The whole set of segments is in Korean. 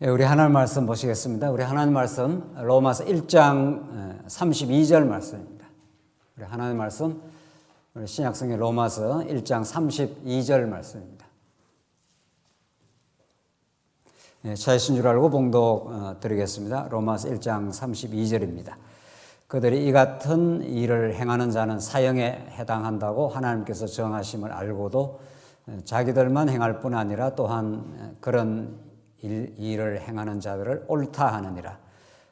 예, 우리 하나님 말씀 보시겠습니다. 우리 하나님 말씀 로마서 1장 32절 말씀입니다. 우리 하나님 말씀 우리 신약성경 로마서 1장 32절 말씀입니다. 예, 차이신 줄 알고 봉독 드리겠습니다. 로마서 1장 32절입니다. 그들이 이 같은 일을 행하는 자는 사형에 해당한다고 하나님께서 정하심을 알고도 자기들만 행할 뿐 아니라 또한 그런 일을 행하는 자들을 옳다 하느니라.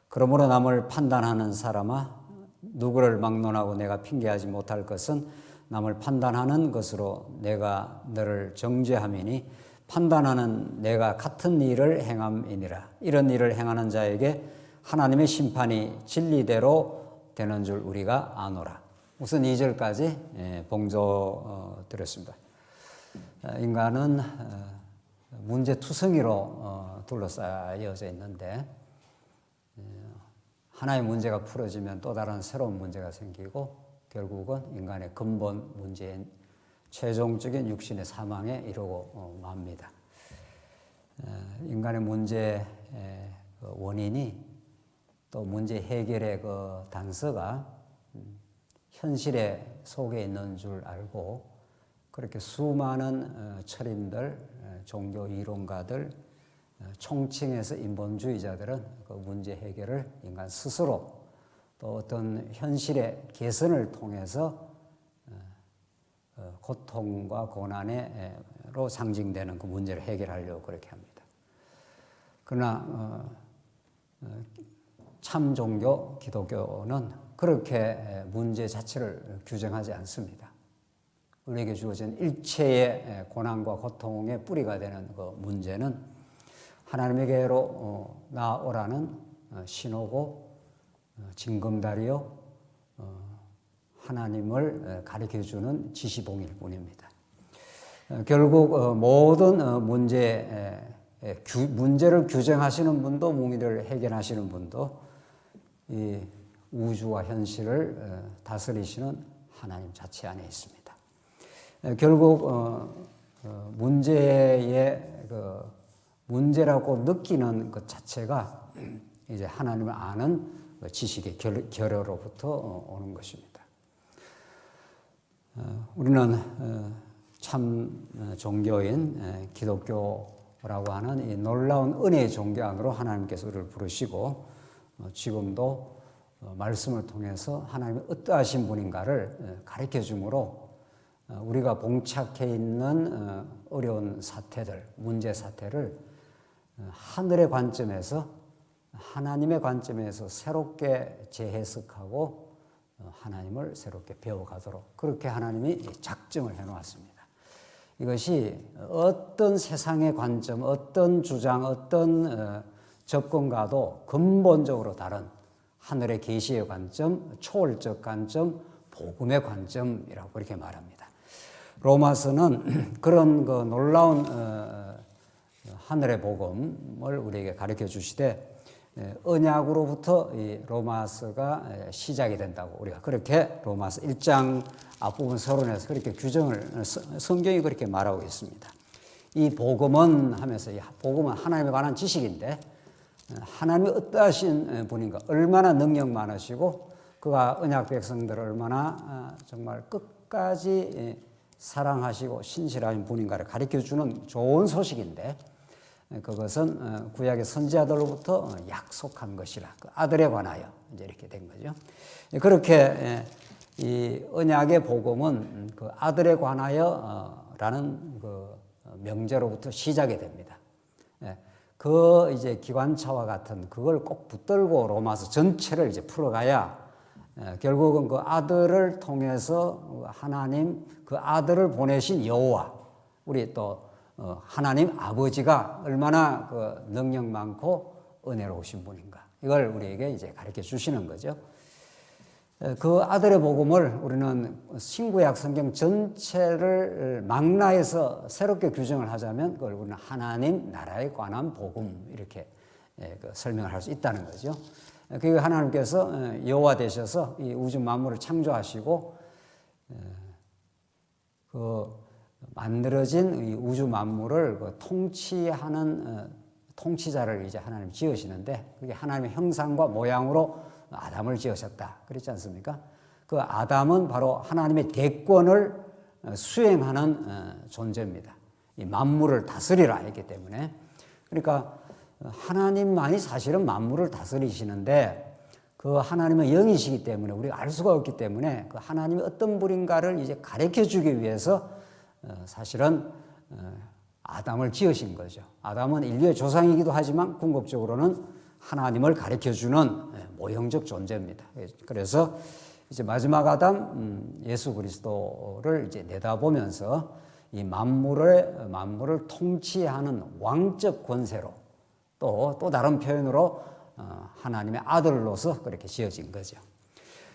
그러므로 남을 판단하는 사람아, 누구를 막론하고 내가 핑계하지 못할 것은 남을 판단하는 것으로 내가 너를 정죄함이니 판단하는 내가 같은 일을 행함이니라. 이런 일을 행하는 자에게 하나님의 심판이 진리대로 되는 줄 우리가 아노라. 우선 2절까지 봉독 드렸습니다. 인간은 문제투성이로 둘러싸여져 있는데 하나의 문제가 풀어지면 또 다른 새로운 문제가 생기고 결국은 인간의 근본 문제인 최종적인 육신의 사망에 이르고 맙니다. 인간의 문제의 원인이 또 문제 해결의 그 단서가 현실의 속에 있는 줄 알고 그렇게 수많은 철인들, 종교 이론가들, 총칭해서 인본주의자들은 그 문제 해결을 인간 스스로 또 어떤 현실의 개선을 통해서 고통과 고난으로 상징되는 그 문제를 해결하려고 그렇게 합니다. 그러나 참 종교 기독교는 그렇게 문제 자체를 규정하지 않습니다. 우리에게 주어진 일체의 고난과 고통의 뿌리가 되는 그 문제는 하나님에게로 나아오라는 신호고 징검다리요 하나님을 가르쳐주는 지시봉일 뿐입니다. 결국 모든 문제를 규정하시는 분도 문제를 해결하시는 분도 이 우주와 현실을 다스리시는 하나님 자체 안에 있습니다. 결국 문제라고 느끼는 것 자체가 이제 하나님을 아는 지식의 결여로부터 오는 것입니다. 우리는 참 종교인 기독교라고 하는 이 놀라운 은혜의 종교 안으로 하나님께서 우리를 부르시고 지금도 말씀을 통해서 하나님의 어떠하신 분인가를 가르쳐 주므로 우리가 봉착해 있는 어려운 사태들, 문제 사태를 하늘의 관점에서 하나님의 관점에서 새롭게 재해석하고 하나님을 새롭게 배워가도록 그렇게 하나님이 작정을 해놓았습니다. 이것이 어떤 세상의 관점, 어떤 주장, 어떤 접근과도 근본적으로 다른 하늘의 계시의 관점, 초월적 관점, 복음의 관점이라고 그렇게 말합니다. 로마서는 그런 그 놀라운 하늘의 복음을 우리에게 가르쳐 주시되 언약으로부터 이 로마서가 시작이 된다고 우리가 그렇게 로마서 1장 앞부분 서론에서 그렇게 규정을 성경이 그렇게 말하고 있습니다. 이 복음은 하면서 이 복음은 하나님에 관한 지식인데 하나님이 어떠하신 분인가, 얼마나 능력 많으시고 그가 언약 백성들을 얼마나 정말 끝까지 사랑하시고 신실하신 분인가를 가르쳐주는 좋은 소식인데 그것은 구약의 선지자들로부터 약속한 것이라 그 아들에 관하여 이제 이렇게 된 거죠. 그렇게 이 언약의 복음은 그 아들에 관하여라는 그 명제로부터 시작이 됩니다. 그 이제 기관차와 같은 그걸 꼭 붙들고 로마서 전체를 이제 풀어가야 결국은 그 아들을 통해서 하나님 그 아들을 보내신 여호와 우리 또 하나님 아버지가 얼마나 그 능력 많고 은혜로우신 분인가 이걸 우리에게 이제 가르쳐 주시는 거죠. 그 아들의 복음을 우리는 신구약 성경 전체를 망라해서 새롭게 규정을 하자면 그걸 우리는 하나님 나라에 관한 복음 이렇게 설명을 할 수 있다는 거죠. 그 하나님께서 여호와 되셔서 이 우주 만물을 창조하시고 그 만들어진 이 우주 만물을 통치하는 통치자를 이제 하나님 지으시는데 그게 하나님의 형상과 모양으로 아담을 지으셨다. 그렇지 않습니까? 그 아담은 바로 하나님의 대권을 수행하는 존재입니다. 이 만물을 다스리라 했기 때문에. 그러니까 하나님만이 사실은 만물을 다스리시는데 그 하나님은 영이시기 때문에 우리가 알 수가 없기 때문에 그 하나님이 어떤 분인가를 이제 가르쳐 주기 위해서 사실은 아담을 지으신 거죠. 아담은 인류의 조상이기도 하지만 궁극적으로는 하나님을 가르쳐 주는 모형적 존재입니다. 그래서 이제 마지막 아담 예수 그리스도를 이제 내다보면서 이 만물을 통치하는 왕적 권세로 또 다른 표현으로 하나님의 아들로서 그렇게 지어진 거죠.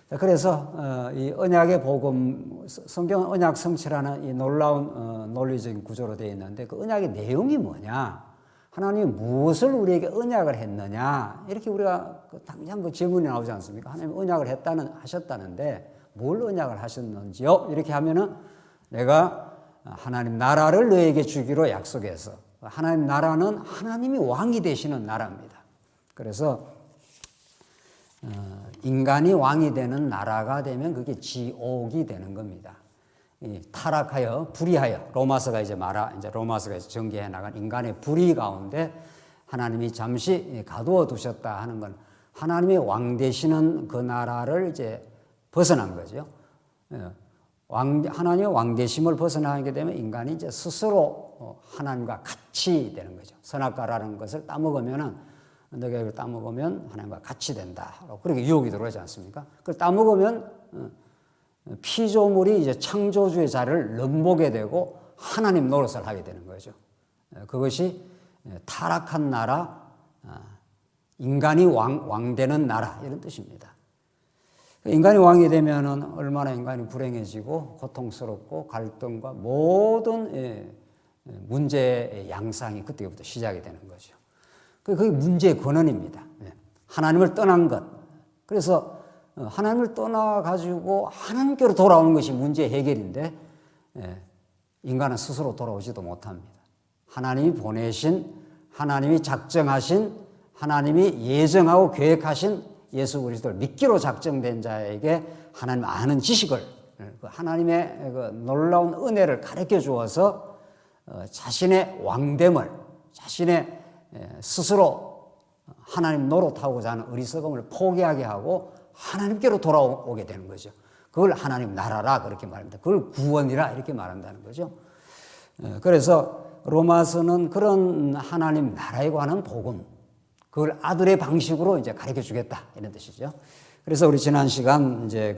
그래서 이 언약의 복음, 성경은 언약 성취라는 이 놀라운 논리적인 구조로 되어 있는데 그 언약의 내용이 뭐냐? 하나님이 무엇을 우리에게 언약을 했느냐? 이렇게 우리가 당장 그 질문이 나오지 않습니까? 하나님이 언약을 하셨다는데 뭘 언약을 하셨는지요? 이렇게 하면은 내가 하나님 나라를 너에게 주기로 약속해서 하나님 나라는 하나님이 왕이 되시는 나라입니다. 그래서 인간이 왕이 되는 나라가 되면 그게 지옥이 되는 겁니다. 타락하여 불의하여 로마서가 이제 로마서가 전개해 나간 인간의 불의 가운데 하나님이 잠시 가두어 두셨다 하는 건 하나님의 왕 되시는 그 나라를 이제 벗어난 거죠. 하나님의 왕 되심을 벗어나게 되면 인간이 이제 스스로 하나님과 같이 되는 거죠. 선악과라는 것을 따먹으면은 너가 이걸 따먹으면 하나님과 같이 된다. 그렇게 유혹이 들어오지 않습니까? 그걸 따먹으면 피조물이 이제 창조주의 자리를 넘보게 되고 하나님 노릇을 하게 되는 거죠. 그것이 타락한 나라, 인간이 왕되는 나라 이런 뜻입니다. 인간이 왕이 되면은 얼마나 인간이 불행해지고 고통스럽고 갈등과 모든 문제의 양상이 그때부터 시작이 되는 거죠. 그게 문제의 근원입니다. 하나님을 떠난 것. 그래서 하나님을 떠나가지고 하나님께로 돌아오는 것이 문제의 해결인데 인간은 스스로 돌아오지도 못합니다. 하나님이 보내신, 하나님이 작정하신, 하나님이 예정하고 계획하신 예수 그리스도를 믿기로 작정된 자에게 하나님 아는 지식을 하나님의 그 놀라운 은혜를 가르쳐 주어서 자신의 왕됨을 자신의 스스로 하나님 노릇하고자 하는 어리석음을 포기하게 하고 하나님께로 돌아오게 되는 거죠. 그걸 하나님 나라라 그렇게 말합니다. 그걸 구원이라 이렇게 말한다는 거죠. 그래서 로마서는 그런 하나님 나라에 관한 복음, 그걸 아들의 방식으로 이제 가르쳐 주겠다 이런 뜻이죠. 그래서 우리 지난 시간 이제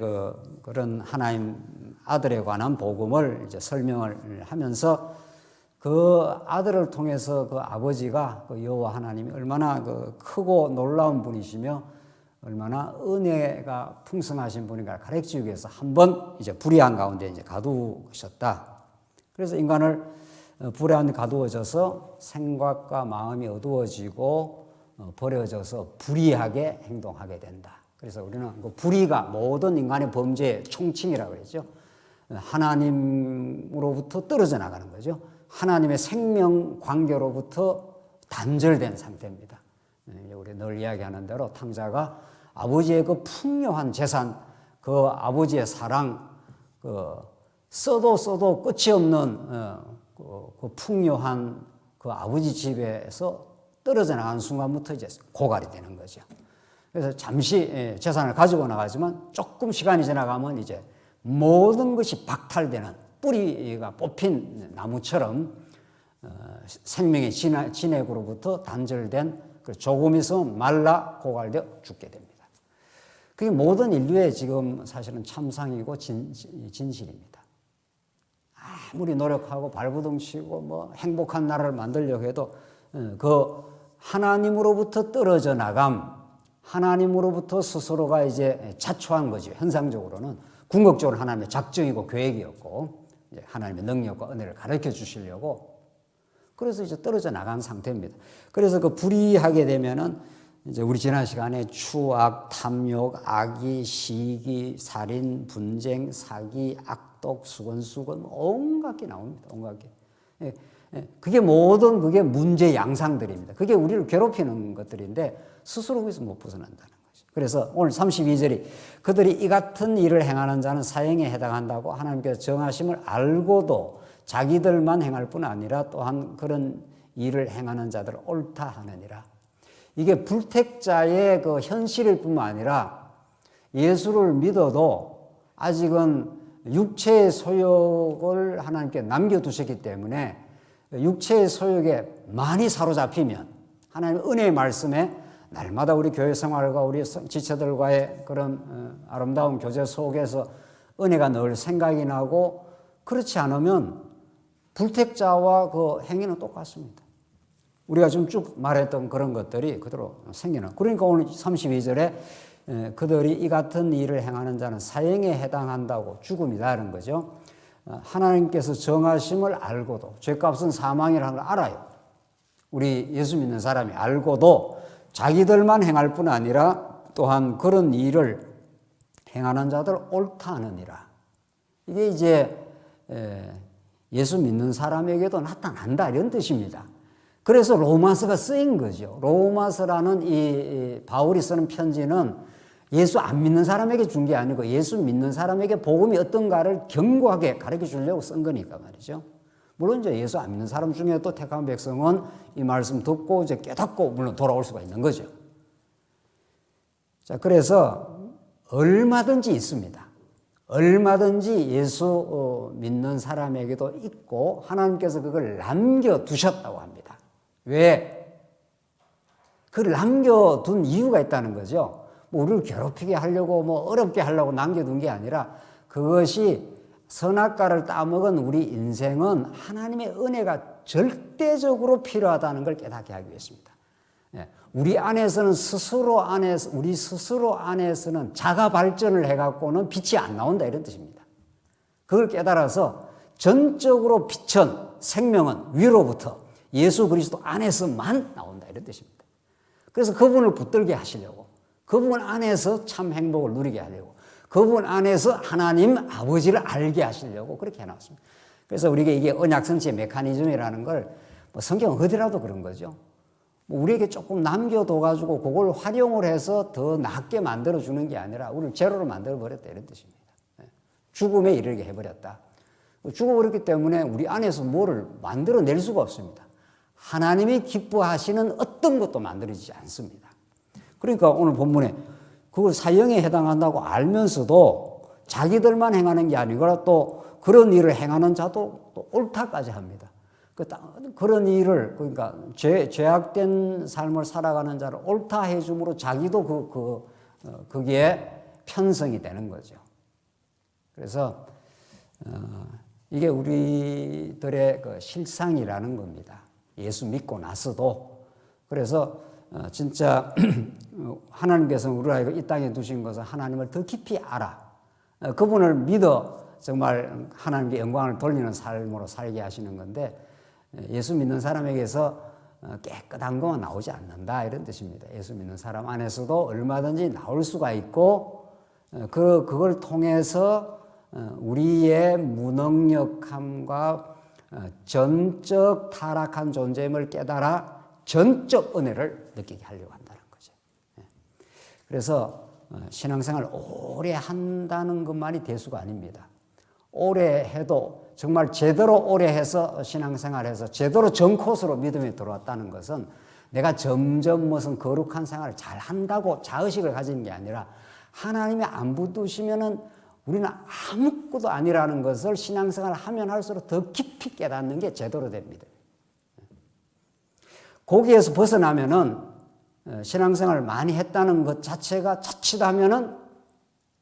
그런 하나님 아들에 관한 복음을 이제 설명을 하면서 그 아들을 통해서 그 아버지가 그 여호와 하나님이 얼마나 그 크고 놀라운 분이시며 얼마나 은혜가 풍성하신 분인가를 가르치기 위해서 한번 이제 불의한 가운데 이제 가두셨다. 그래서 인간을 불의한 가두어져서 생각과 마음이 어두워지고 버려져서 불의하게 행동하게 된다. 그래서 우리는 그 불의가 모든 인간의 범죄의 총칭이라고 그랬죠. 하나님으로부터 떨어져 나가는 거죠. 하나님의 생명 관계로부터 단절된 상태입니다. 우리 늘 이야기하는 대로 탕자가 아버지의 그 풍요한 재산, 그 아버지의 사랑, 써도 끝이 없는 그 풍요한 그 아버지 집에서 떨어져 나가는 순간부터 이제 고갈이 되는 거죠. 그래서 잠시 재산을 가지고 나가지만 조금 시간이 지나가면 이제 모든 것이 박탈되는 뿌리가 뽑힌 나무처럼 생명의 진액으로부터 단절된 조금 있으면 말라 고갈되어 죽게 됩니다. 그게 모든 인류의 지금 사실은 참상이고 진실입니다. 아무리 노력하고 발버둥 치고 뭐 행복한 나라를 만들려고 해도 그 하나님으로부터 떨어져 나감, 하나님으로부터 스스로가 이제 자초한 거죠. 현상적으로는 궁극적으로 하나님의 작정이고 계획이었고 이제 하나님의 능력과 은혜를 가르쳐 주시려고 그래서 이제 떨어져 나간 상태입니다. 그래서 그 불의하게 되면은 이제 우리 지난 시간에 추악, 탐욕, 악의, 시기, 살인, 분쟁, 사기, 악독, 수건수건 온갖 게 나옵니다. 온갖 게. 그게 모든 그게 문제 양상들입니다. 그게 우리를 괴롭히는 것들인데 스스로 거기서 못 벗어난다는 거죠. 그래서 오늘 32절이 그들이 이 같은 일을 행하는 자는 사형에 해당한다고 하나님께서 정하심을 알고도 자기들만 행할 뿐 아니라 또한 그런 일을 행하는 자들을 옳다 하느니라. 이게 불택자의 그 현실일 뿐만 아니라 예수를 믿어도 아직은 육체의 소욕을 하나님께 남겨두셨기 때문에 육체의 소욕에 많이 사로잡히면 하나님의 은혜의 말씀에 날마다 우리 교회 생활과 우리 지체들과의 그런 아름다운 교제 속에서 은혜가 늘 생각이 나고 그렇지 않으면 불택자와 그 행위는 똑같습니다. 우리가 지금 쭉 말했던 그런 것들이 그대로 생기는. 그러니까 오늘 32절에 그들이 이 같은 일을 행하는 자는 사형에 해당한다고 죽음이라는 거죠. 하나님께서 정하심을 알고도 죄값은 사망이라는 걸 알아요. 우리 예수 믿는 사람이 알고도 자기들만 행할 뿐 아니라 또한 그런 일을 행하는 자들 옳다 하느니라. 이게 이제 예수 믿는 사람에게도 나타난다 이런 뜻입니다. 그래서 로마서가 쓰인 거죠. 로마서라는 이 바울이 쓰는 편지는 예수 안 믿는 사람에게 준 게 아니고 예수 믿는 사람에게 복음이 어떤가를 견고하게 가르쳐 주려고 쓴 거니까 말이죠. 물론 이제 예수 안 믿는 사람 중에 또 택한 백성은 이 말씀 듣고 이제 깨닫고 물론 돌아올 수가 있는 거죠. 자, 그래서 얼마든지 있습니다. 얼마든지 예수 믿는 사람에게도 있고 하나님께서 그걸 남겨두셨다고 합니다. 왜? 그걸 남겨둔 이유가 있다는 거죠. 뭐 우리를 괴롭히게 하려고 뭐 어렵게 하려고 남겨둔 게 아니라 그것이 선악과를 따먹은 우리 인생은 하나님의 은혜가 절대적으로 필요하다는 걸 깨닫게 하기 위해서입니다. 우리 안에서는 우리 스스로 안에서는 자가 발전을 해갖고는 빛이 안 나온다 이런 뜻입니다. 그걸 깨달아서 전적으로 빛은 생명은 위로부터 예수 그리스도 안에서만 나온다 이런 뜻입니다. 그래서 그분을 붙들게 하시려고 그분 안에서 참 행복을 누리게 하려고 그분 안에서 하나님 아버지를 알게 하시려고 그렇게 해놨습니다. 그래서 우리가 이게 언약성취의 메커니즘이라는 걸 뭐 성경 어디라도 그런 거죠. 뭐 우리에게 조금 남겨둬가지고 그걸 활용을 해서 더 낫게 만들어주는 게 아니라 우리를 제로로 만들어버렸다 이런 뜻입니다. 죽음에 이르게 해버렸다. 죽어버렸기 때문에 우리 안에서 뭐를 만들어낼 수가 없습니다. 하나님이 기뻐하시는 어떤 것도 만들어지지 않습니다. 그러니까 오늘 본문에 그걸 사형에 해당한다고 알면서도 자기들만 행하는 게 아니고 또 그런 일을 행하는 자도 또 옳다까지 합니다. 그런 일을 그러니까 죄악된 삶을 살아가는 자를 옳다 해줌으로 자기도 거기에 편성이 되는 거죠. 그래서 이게 우리들의 그 실상이라는 겁니다. 예수 믿고 나서도. 그래서 진짜 하나님께서 우리가 이 땅에 두신 것은 하나님을 더 깊이 알아. 그분을 믿어 정말 하나님께 영광을 돌리는 삶으로 살게 하시는 건데 예수 믿는 사람에게서 깨끗한 것만 나오지 않는다 이런 뜻입니다. 예수 믿는 사람 안에서도 얼마든지 나올 수가 있고 그걸 통해서 우리의 무능력함과 전적 타락한 존재임을 깨달아 전적 은혜를 느끼게 하려고 한다는 거죠. 그래서 신앙생활을 오래 한다는 것만이 대수가 아닙니다. 오래 해도 정말 제대로 오래 해서 신앙생활해서 제대로 전 코스로 믿음에 들어왔다는 것은 내가 점점 무슨 거룩한 생활을 잘 한다고 자의식을 가지는 게 아니라 하나님이 안 붙드시면은 우리는 아무것도 아니라는 것을 신앙생활을 하면 할수록 더 깊이 깨닫는 게 제대로 됩니다. 거기에서 벗어나면은 신앙생활을 많이 했다는 것 자체가 자칫하면은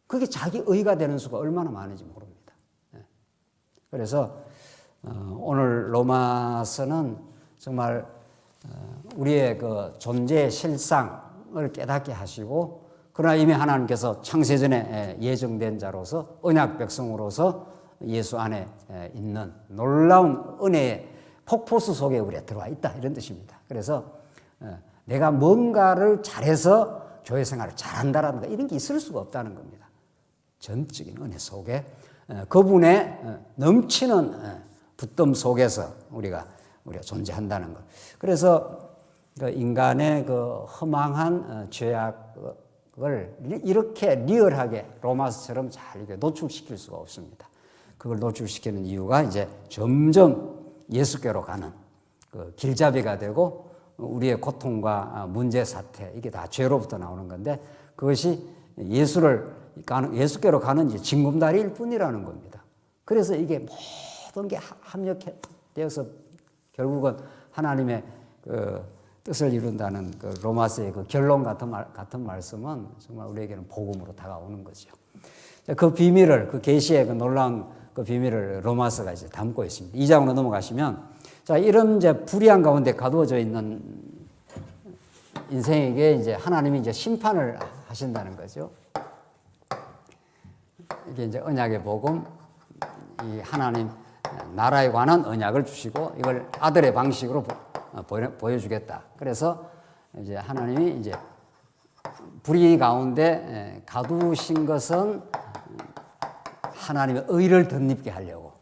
그게 자기 의가 되는 수가 얼마나 많은지 모릅니다. 그래서 오늘 로마서는 정말 우리의 그 존재의 실상을 깨닫게 하시고 그러나 이미 하나님께서 창세전에 예정된 자로서 언약 백성으로서 예수 안에 있는 놀라운 은혜의 폭포수 속에 우리가 들어와 있다 이런 뜻입니다. 그래서 내가 뭔가를 잘해서 교회 생활을 잘한다라는 거 이런 게 있을 수가 없다는 겁니다. 전적인 은혜 속에 그분의 넘치는 붙듦 속에서 우리가 우리가 존재한다는 것. 그래서 그 인간의 그 허망한 죄악을 이렇게 리얼하게 로마서처럼 잘 이렇게 노출시킬 수가 없습니다. 그걸 노출시키는 이유가 이제 점점 예수께로 가는 그 길잡이가 되고 우리의 고통과 문제 사태 이게 다 죄로부터 나오는 건데 그것이 예수께로 가는 이제 징검다리일 뿐이라는 겁니다. 그래서 이게 모든 게 합력되어서 결국은 하나님의 그 뜻을 이룬다는 그 로마서의 그 결론 같은 말씀은 정말 우리에게는 복음으로 다가오는 거죠. 그 비밀을, 그 계시의 그 놀라운 그 비밀을 로마서가 이제 담고 있습니다. 2장으로 넘어가시면, 자, 이런 이제 불의한 가운데 가두어져 있는 인생에게 이제 하나님이 이제 심판을 하신다는 거죠. 이게 이제 언약의 복음, 이 하나님 나라에 관한 언약을 주시고 이걸 아들의 방식으로 보여주겠다. 그래서 이제 하나님이 이제 불의 가운데 가두신 것은 하나님의 의를 덧입게 하려고,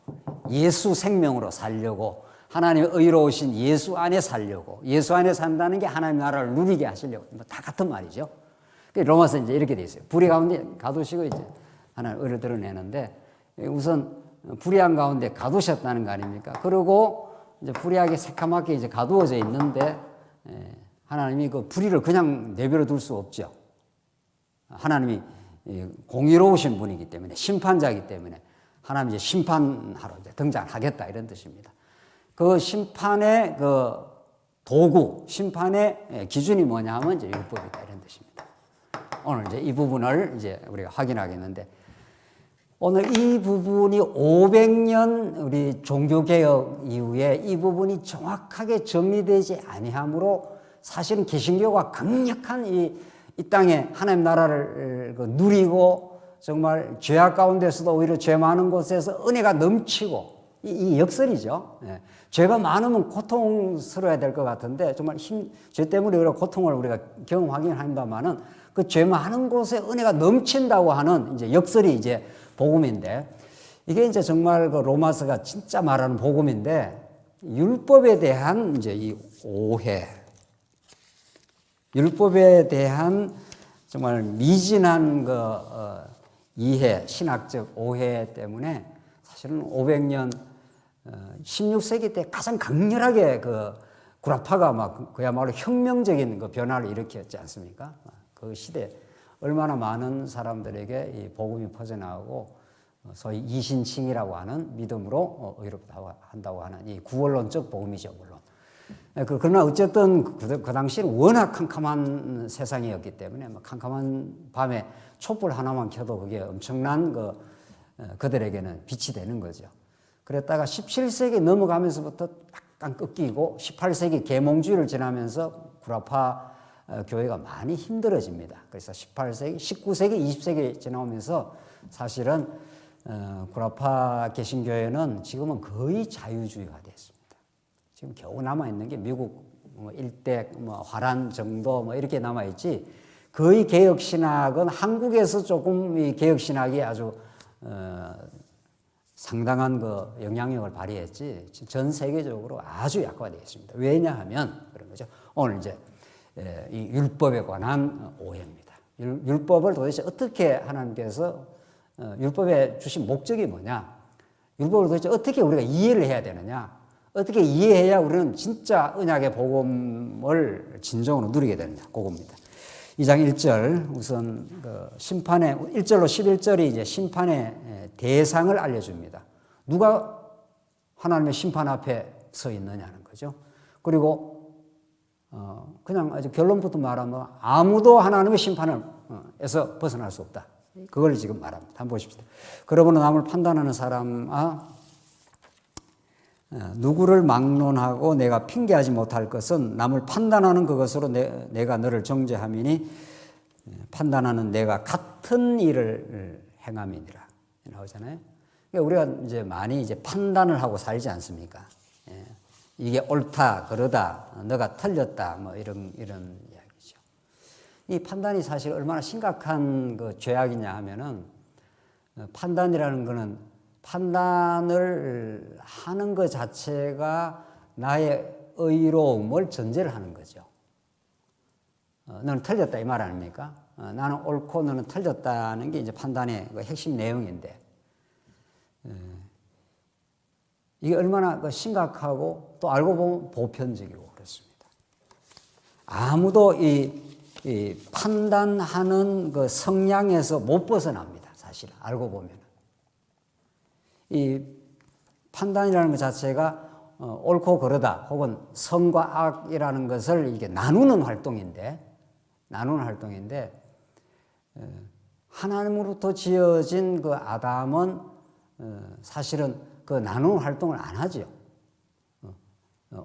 예수 생명으로 살려고, 하나님의 의로우신 예수 안에 살려고, 예수 안에 산다는 게 하나님 나라를 누리게 하시려고, 다 같은 말이죠. 로마서 이제 이렇게 돼 있어요. 불의 가운데 가두시고 이제 하나님 의를 드러내는데, 우선 불의한 가운데 가두셨다는 거 아닙니까? 그리고 이제 불의하게 새카맣게 이제 가두어져 있는데, 하나님이 그 불의를 그냥 내버려 둘 수 없죠. 하나님이 공의로우신 분이기 때문에, 심판자이기 때문에 하나님 이제 심판하러 이제 등장하겠다 이런 뜻입니다. 그 심판의 그 도구, 심판의 기준이 뭐냐 하면 이제 율법이다 이런 뜻입니다. 오늘 이제 이 부분을 이제 우리가 확인하겠는데, 오늘 이 부분이 500년 우리 종교개혁 이후에 이 부분이 정확하게 정리되지 아니하므로 사실은 개신교가 강력한 이 땅에 하나님 나라를 누리고 정말 죄악 가운데서도 오히려 죄 많은 곳에서 은혜가 넘치고 이 역설이죠. 죄가 많으면 고통스러워야 될 것 같은데 정말 죄 때문에 우리가 고통을 우리가 경험하긴 합니다만은 그 죄 많은 곳에 은혜가 넘친다고 하는 이제 역설이 이제 복음인데, 이게 이제 정말 그 로마서가 진짜 말하는 복음인데, 율법에 대한 이제 이 오해, 율법에 대한 정말 미진한 그 이해, 신학적 오해 때문에 사실은 500년 16세기 때 가장 강렬하게 그 구라파가 막 그야말로 혁명적인 그 변화를 일으켰지 않습니까? 그 시대 얼마나 많은 사람들에게 이 복음이 퍼져나가고 소위 이신칭이라고 하는 믿음으로 의롭다 한다고 하는 이 구원론적 복음이죠, 물론. 그러나 어쨌든 그 당시는 워낙 캄캄한 세상이었기 때문에 캄캄한 밤에 촛불 하나만 켜도 그게 엄청난 그들에게는 빛이 되는 거죠. 그랬다가 17세기 넘어가면서부터 약간 꺾이고 18세기 계몽주의를 지나면서 구라파 교회가 많이 힘들어집니다. 그래서 18세기, 19세기, 20세기 지나오면서 사실은 구라파 개신교회는 지금은 거의 자유주의가 됐습니다. 지금 겨우 남아있는 게 미국 일대 화란 정도 이렇게 남아있지, 거의 개혁신학은 한국에서 조금 이 개혁신학이 아주 상당한 그 영향력을 발휘했지 전 세계적으로 아주 약화되어 있습니다. 왜냐하면 그런 거죠. 오늘 이제 이 율법에 관한 오해입니다. 율법을 도대체 어떻게 하나님께서 율법에 주신 목적이 뭐냐? 율법을 도대체 어떻게 우리가 이해를 해야 되느냐? 어떻게 이해해야 우리는 진짜 언약의 복음을 진정으로 누리게 되느냐? 그겁니다. 2장 1절 우선 그 심판의 1절로 11절이 이제 심판의 대상을 알려줍니다. 누가 하나님의 심판 앞에 서 있느냐는 거죠. 그리고 그냥 아주 결론부터 말하면 아무도 하나님의 심판에서 벗어날 수 없다. 그걸 지금 말합니다. 한번 보십시오. 그러므로 남을 판단하는 사람아, 누구를 막론하고 내가 핑계하지 못할 것은 남을 판단하는 그것으로 내가 너를 정죄함이니 판단하는 내가 같은 일을 행함이니라 나오잖아요. 그러니까 우리가 이제 많이 이제 판단을 하고 살지 않습니까? 이게 옳다, 그러다, 너가 틀렸다, 뭐 이런 이야기죠. 이 판단이 사실 얼마나 심각한 그 죄악이냐 하면은, 판단이라는 거는 판단을 하는 것 자체가 나의 의로움을 전제를 하는 거죠. 너는 틀렸다 이 말 아닙니까? 나는 옳고 너는 틀렸다는 게 이제 판단의 그 핵심 내용인데, 이게 얼마나 심각하고 또 알고 보면 보편적이고 그렇습니다. 아무도 이 판단하는 그 성향에서 못 벗어납니다. 사실 알고 보면 이 판단이라는 것 자체가 옳고 그르다 혹은 선과 악이라는 것을 이게 나누는 활동인데 하나님으로부터 지어진 그 아담은 사실은 그 나누는 활동을 안 하죠.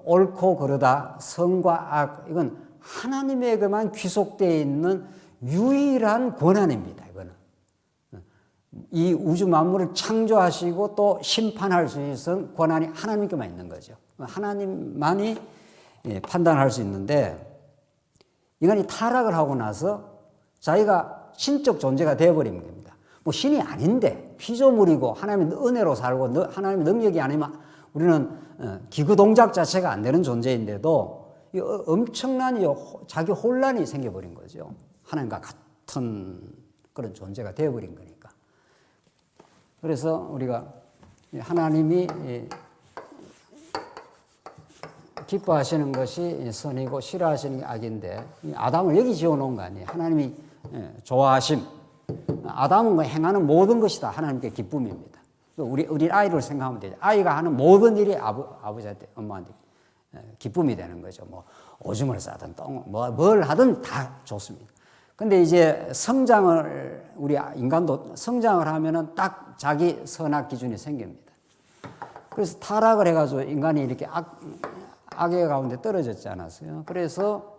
옳고 그르다, 선과 악, 이건 하나님에게만 귀속되어 있는 유일한 권한입니다. 이거는 이 우주 만물을 창조하시고 또 심판할 수 있는 권한이 하나님께만 있는 거죠. 하나님만이 판단할 수 있는데, 인간이 타락을 하고 나서 자기가 신적 존재가 되어버린 겁니다. 뭐 신이 아닌데 피조물이고 하나님의 은혜로 살고 하나님의 능력이 아니면 우리는 기구 동작 자체가 안 되는 존재인데도 엄청난 자기 혼란이 생겨버린 거죠. 하나님과 같은 그런 존재가 되어버린 거니까. 그래서 우리가 하나님이 기뻐하시는 것이 선이고 싫어하시는 게 악인데, 아담을 여기 지어놓은 거 아니에요. 하나님이 좋아하심, 아담은 행하는 모든 것이 다 하나님께 기쁨입니다. 우리 아이를 생각하면 되죠. 아이가 하는 모든 일이 아버지한테, 엄마한테 기쁨이 되는 거죠. 뭐 오줌을 싸든 뭘 하든 다 좋습니다. 근데 이제 우리 인간도 성장을 하면은 딱 자기 선악 기준이 생깁니다. 그래서 타락을 해가지고 인간이 이렇게 악의 가운데 떨어졌지 않았어요. 그래서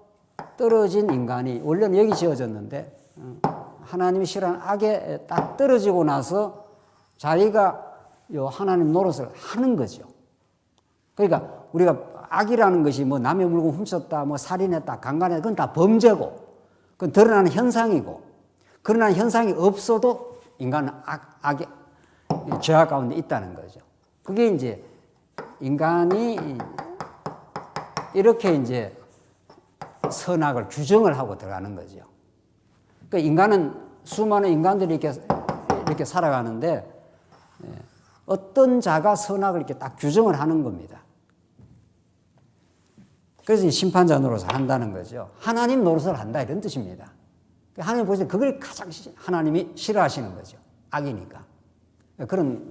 떨어진 인간이 원래는 여기 지어졌는데 하나님이 싫어하는 악에 딱 떨어지고 나서 자기가 하나님 노릇을 하는 거죠. 그러니까 우리가 악이라는 것이 뭐 남의 물건 훔쳤다, 뭐 살인했다, 강간했다, 그건 다 범죄고, 그건 드러나는 현상이고, 그러나 현상이 없어도 인간은 악의 죄악 가운데 있다는 거죠. 그게 이제 인간이 이렇게 이제 선악을 규정을 하고 들어가는 거죠. 그러니까 인간은 수많은 인간들이 이렇게 살아가는데 어떤 자가 선악을 이렇게 딱 규정을 하는 겁니다. 그래서 심판자 노릇을 한다는 거죠. 하나님 노릇을 한다 이런 뜻입니다. 하나님 보실 때 그걸 가장 하나님이 싫어하시는 거죠. 악이니까. 그런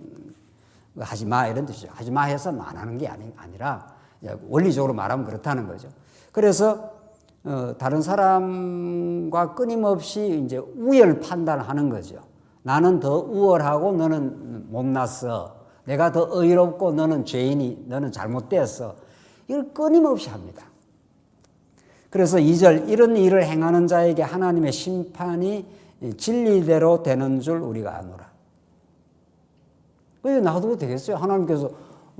하지 마 이런 뜻이죠. 하지 마 해서 안 하는 게 아니라 원리적으로 말하면 그렇다는 거죠. 그래서 다른 사람과 끊임없이 이제 우열 판단하는 거죠. 나는 더 우월하고 너는 못났어. 내가 더 의롭고 너는 죄인이, 너는 잘못됐어. 이걸 끊임없이 합니다. 그래서 2절, 이런 일을 행하는 자에게 하나님의 심판이 진리대로 되는 줄 우리가 아노라. 왜 놔둬도 되겠어요? 하나님께서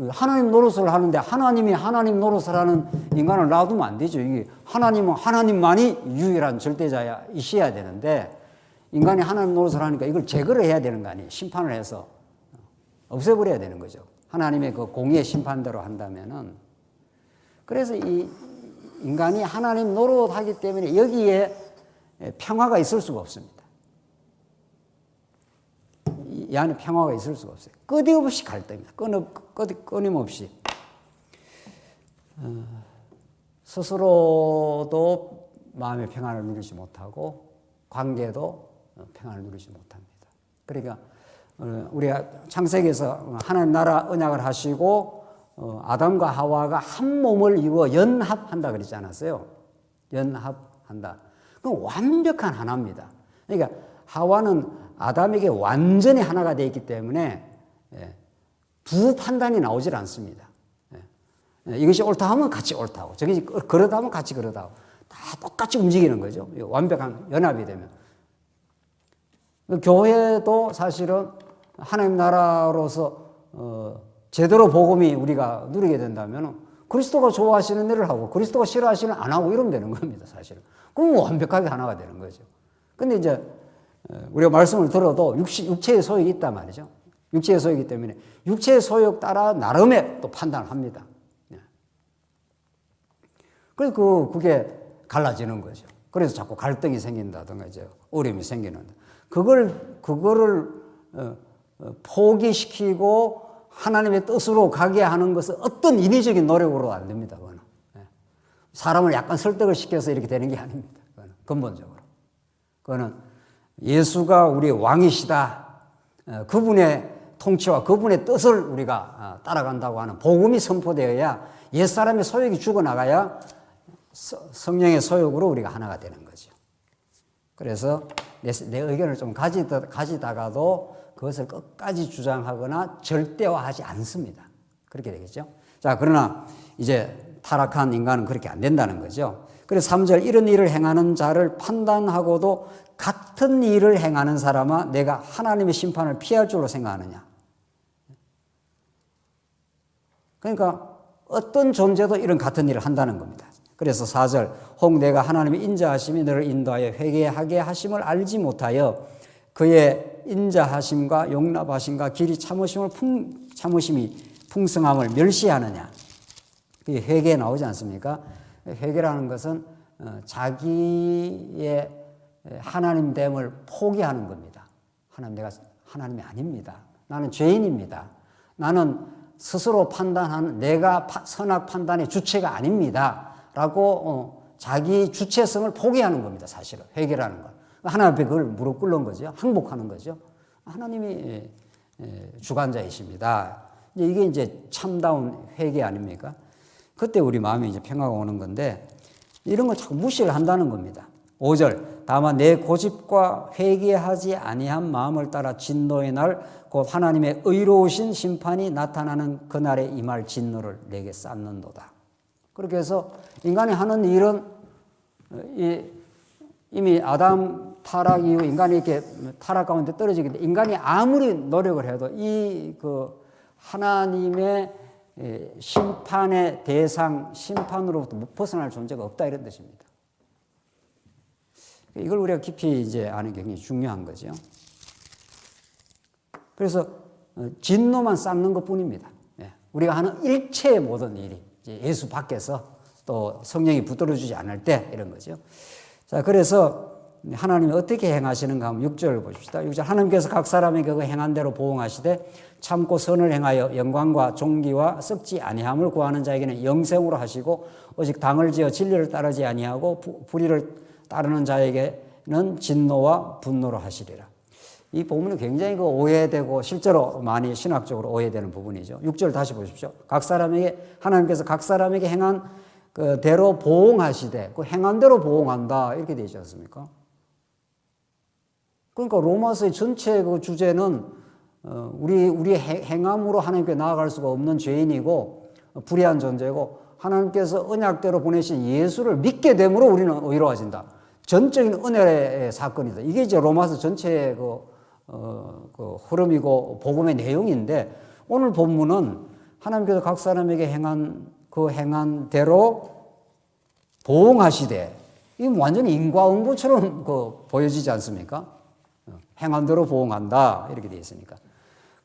하나님 노릇을 하는데 하나님이 하나님 노릇을 하는 인간을 놔두면 안 되죠. 이게 하나님은 하나님만이 유일한 절대자이셔야 되는데 인간이 하나님 노릇을 하니까 이걸 제거를 해야 되는 거 아니에요. 심판을 해서 없애버려야 되는 거죠. 하나님의 그 공의의 심판대로 한다면은. 그래서 이 인간이 하나님 노릇하기 때문에 여기에 평화가 있을 수가 없습니다. 이 안에 평화가 있을 수가 없어요. 끊임없이 갈등입니다. 끊임없이. 스스로도 마음의 평안을 누리지 못하고 관계도 평안을 누리지 못합니다. 그러니까 우리가 창세기에서 하나님 나라 언약을 하시고 아담과 하와가 한 몸을 이루어 연합한다 그러지 않았어요? 연합한다. 그건 완벽한 하나입니다. 그러니까 하와는 아담에게 완전히 하나가 되어 있기 때문에 두 판단이 나오질 않습니다. 이것이 옳다 하면 같이 옳다고, 저것이 그러다 하면 같이 그러다고, 다 똑같이 움직이는 거죠. 완벽한 연합이 되면. 교회도 사실은 하나님 나라로서 제대로 복음이 우리가 누리게 된다면 그리스도가 좋아하시는 일을 하고 그리스도가 싫어하시는 안 하고 이러면 되는 겁니다. 사실은. 그럼 완벽하게 하나가 되는 거죠. 근데 이제 우리가 말씀을 들어도 육체의 소욕이 있단 말이죠. 육체의 소욕이기 때문에 육체의 소욕 따라 나름의 또 판단을 합니다. 그래서 그게 갈라지는 거죠. 그래서 자꾸 갈등이 생긴다든가 이제 어려움이 생기는데 그거를 포기시키고 하나님의 뜻으로 가게 하는 것은 어떤 인위적인 노력으로 안 됩니다. 그거는. 사람을 약간 설득을 시켜서 이렇게 되는 게 아닙니다. 그거는 근본적으로. 그거는 예수가 우리의 왕이시다. 그분의 통치와 그분의 뜻을 우리가 따라간다고 하는 복음이 선포되어야 옛사람의 소욕이 죽어나가야 성령의 소욕으로 우리가 하나가 되는 거죠. 그래서 내 의견을 좀 가지다가도 그것을 끝까지 주장하거나 절대화하지 않습니다. 그렇게 되겠죠. 자, 그러나 이제 타락한 인간은 그렇게 안 된다는 거죠. 그래서 3절 이런 일을 행하는 자를 판단하고도 같은 일을 행하는 사람아 내가 하나님의 심판을 피할 줄로 생각하느냐. 그러니까 어떤 존재도 이런 같은 일을 한다는 겁니다. 그래서 4절 혹 내가 하나님의 인자하심이 너를 인도하여 회개하게 하심을 알지 못하여 그의 인자하심과 용납하심과 길이 참으심이 풍성함을 멸시하느냐. 그게 회개에 나오지 않습니까? 회개라는 것은 자기의 하나님됨을 포기하는 겁니다. 내가 하나님이 아닙니다. 나는 죄인입니다. 나는 스스로 판단하는 내가 선악 판단의 주체가 아닙니다. 라고 자기 주체성을 포기하는 겁니다. 사실은 회개라는 건. 하나님 앞에 그걸 무릎 꿇는 거죠. 항복하는 거죠. 하나님이 주관자이십니다. 이게 이제 참다운 회개 아닙니까? 그때 우리 마음에 이제 평화가 오는 건데 이런 걸 자꾸 무시를 한다는 겁니다. 5절 다만 내 고집과 회개하지 아니한 마음을 따라 진노의 날 곧 하나님의 의로우신 심판이 나타나는 그날에 임할 진노를 내게 쌓는도다. 그렇게 해서 인간이 하는 일은 이미 아담 타락 이후 인간이 이렇게 타락 가운데 떨어지기 때문에 인간이 아무리 노력을 해도 하나님의 심판의 대상, 심판으로부터 못 벗어날 존재가 없다 이런 뜻입니다. 이걸 우리가 깊이 이제 아는 게 굉장히 중요한 거죠. 그래서 진노만 쌓는 것 뿐입니다. 우리가 하는 일체의 모든 일이 예수 밖에서 또 성령이 붙들어주지 않을 때 이런 거죠. 자, 그래서 하나님이 어떻게 행하시는가 하면 6절을 보십시다. 6절 하나님께서 각 사람에게 그 행한 대로 보응하시되 참고 선을 행하여 영광과 존귀와 썩지 아니함을 구하는 자에게는 영생으로 하시고 오직 당을 지어 진리를 따르지 아니하고 불의를 따르는 자에게는 진노와 분노로 하시리라. 이 부분은 굉장히 오해되고 실제로 많이 신학적으로 오해되는 부분이죠. 6절 다시 보십시오. 각 사람에게 하나님께서 각 사람에게 행한 그 대로 보응하시되 그 행한 대로 보응한다 이렇게 되어 있지 않습니까? 그러니까 로마서의 전체 그 주제는 우리의 행함으로 하나님께 나아갈 수가 없는 죄인이고 불의한 존재고 하나님께서 언약대로 보내신 예수를 믿게 됨으로 우리는 의로워진다. 전적인 은혜의 사건이다. 이게 이제 로마서 전체의 그 흐름이고 복음의 내용인데 오늘 본문은 하나님께서 각 사람에게 행한 대로 보응하시되 이게 완전히 인과응보처럼 보여지지 않습니까? 행한 대로 보응한다 이렇게 되어 있으니까.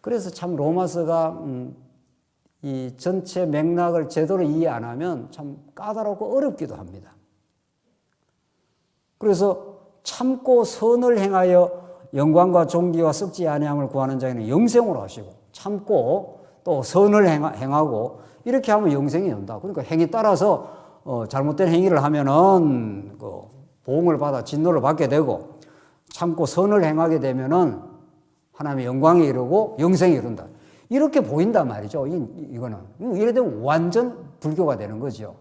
그래서 참 로마서가 이 전체 맥락을 제대로 이해 안 하면 참 까다롭고 어렵기도 합니다. 그래서 참고 선을 행하여 영광과 존귀와 썩지 아니함을 구하는 자에게는 영생으로 하시고 참고 또 선을 행하고 이렇게 하면 영생이 온다. 그러니까 행위 따라서 잘못된 행위를 하면은 보응을 받아 진노를 받게 되고 참고 선을 행하게 되면은 하나님의 영광에 이르고 영생에 이른다. 이렇게 보인단 말이죠. 이거는 이래 되면 완전 불교가 되는 거죠.